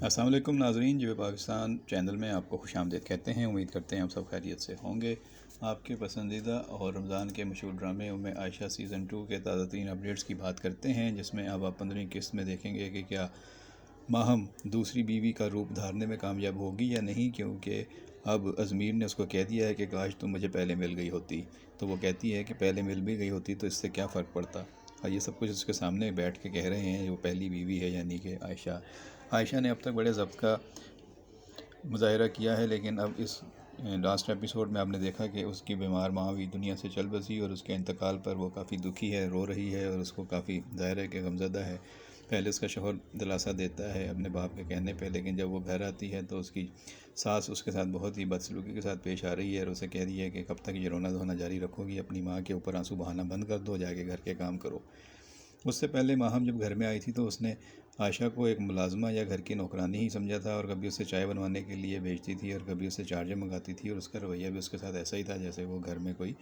السلام علیکم ناظرین، جب پاکستان چینل میں آپ کو خوش آمدید کہتے ہیں۔ امید کرتے ہیں آپ سب خیریت سے ہوں گے۔ آپ کے پسندیدہ اور رمضان کے مشہور ڈرامے ام عائشہ سیزن 2 کے تازہ ترین اپڈیٹس کی بات کرتے ہیں، جس میں اب آپ 15ویں قسط میں دیکھیں گے کہ کیا ماہم دوسری بیوی کا روپ دھارنے میں کامیاب ہوگی یا نہیں، کیونکہ اب ازمیر نے اس کو کہہ دیا ہے کہ کاش تم مجھے پہلے مل گئی ہوتی۔ تو وہ کہتی ہے کہ پہلے مل بھی گئی ہوتی تو اس سے کیا فرق پڑتا، اور یہ سب کچھ اس کے سامنے بیٹھ کے کہہ رہے ہیں جو پہلی بیوی ہے، یعنی کہ عائشہ نے اب تک بڑے ضبط کا مظاہرہ کیا ہے، لیکن اب اس لاسٹ ایپیسوڈ میں آپ نے دیکھا کہ اس کی بیمار ماں بھی دنیا سے چل بسی، اور اس کے انتقال پر وہ کافی دکھی ہے، رو رہی ہے، اور اس کو کافی ظاہر ہے کہ غمزدہ ہے۔ پہلے اس کا شوہر دلاسا دیتا ہے اپنے باپ کے کہنے پہ، لیکن جب وہ گھر آتی ہے تو اس کی ساس اس کے ساتھ بہت ہی بدسلوکی کے ساتھ پیش آ رہی ہے، اور اسے کہہ رہی ہے کہ کب تک یہ رونا دھونا جاری رکھو گی، اپنی ماں کے اوپر آنسو بہانا بند کر دو، جا کے گھر کے کام کرو۔ اس سے پہلے ماہم جب گھر میں آئی تھی تو اس نے عائشہ کو ایک ملازمہ یا گھر کی نوکرانی ہی سمجھا تھا، اور کبھی اسے چائے بنوانے کے لیے بھیجتی تھی اور کبھی اسے چارجر منگاتی تھی، اور اس کا رویہ بھی اس کے ساتھ ایسا ہی تھا جیسے وہ گھر میں کوئی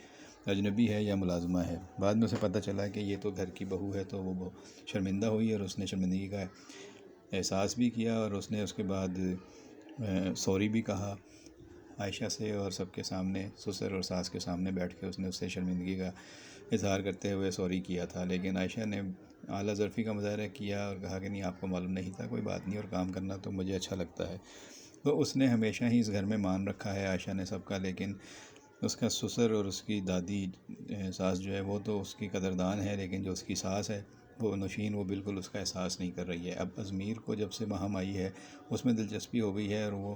اجنبی ہے یا ملازمہ ہے۔ بعد میں اسے پتہ چلا کہ یہ تو گھر کی بہو ہے، تو وہ بہت شرمندہ ہوئی، اور اس نے شرمندگی کا احساس بھی کیا، اور اس نے اس کے بعد سوری بھی کہا عائشہ سے، اور سب کے سامنے سسر اور ساس کے سامنے بیٹھ کے اس نے اس سے شرمندگی کا اظہار کرتے ہوئے سوری کیا تھا۔ لیکن عائشہ نے اعلیٰ ظرفی کا مظاہرہ کیا اور کہا کہ نہیں، آپ کو معلوم نہیں تھا، کوئی بات نہیں، اور کام کرنا تو مجھے اچھا لگتا ہے۔ تو اس نے ہمیشہ ہی اس گھر میں مان رکھا ہے عائشہ نے سب کا، لیکن اس کا سسر اور اس کی دادی ساس جو ہے وہ تو اس کی قدردان ہے، لیکن جو اس کی ساس ہے وہ نوشین، وہ بالکل اس کا احساس نہیں کر رہی ہے۔ اب ازمیر کو جب سے ماہم آئی ہے اس میں دلچسپی ہو گئی ہے، اور وہ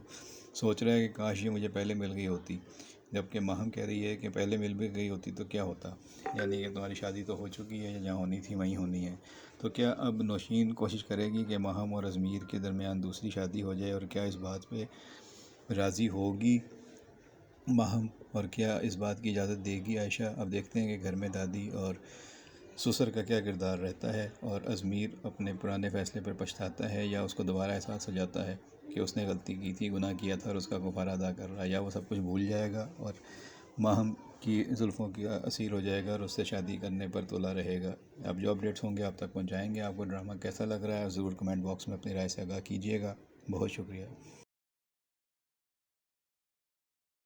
سوچ رہا ہے کہ کاش یہ مجھے پہلے مل گئی ہوتی، جبکہ ماہم کہہ رہی ہے کہ پہلے مل بھی گئی ہوتی تو کیا ہوتا، یعنی کہ تمہاری شادی تو ہو چکی ہے، جہاں ہونی تھی وہیں ہونی ہے۔ تو کیا اب نوشین کوشش کرے گی کہ ماہم اور ازمیر کے درمیان دوسری شادی ہو جائے، اور کیا اس بات پہ راضی ہوگی ماہم، اور کیا اس بات کی اجازت دے گی عائشہ؟ اب دیکھتے ہیں کہ گھر میں دادی اور سسر کا کیا کردار رہتا ہے، اور ازمیر اپنے پرانے فیصلے پر پچھتاتا ہے یا اس کو دوبارہ احساس ہو جاتا ہے کہ اس نے غلطی کی تھی، گناہ کیا تھا، اور اس کا کفارہ ادا کر رہا ہے، یا وہ سب کچھ بھول جائے گا اور ماہم کی زلفوں کا اسیر ہو جائے گا اور اس سے شادی کرنے پر تلا رہے گا۔ اب جو اپڈیٹس ہوں گے آپ تک پہنچائیں گے۔ آپ کو ڈرامہ کیسا لگ رہا ہے ضرور کمنٹ باکس میں اپنی رائے سے آگاہ کیجیے گا۔ بہت شکریہ۔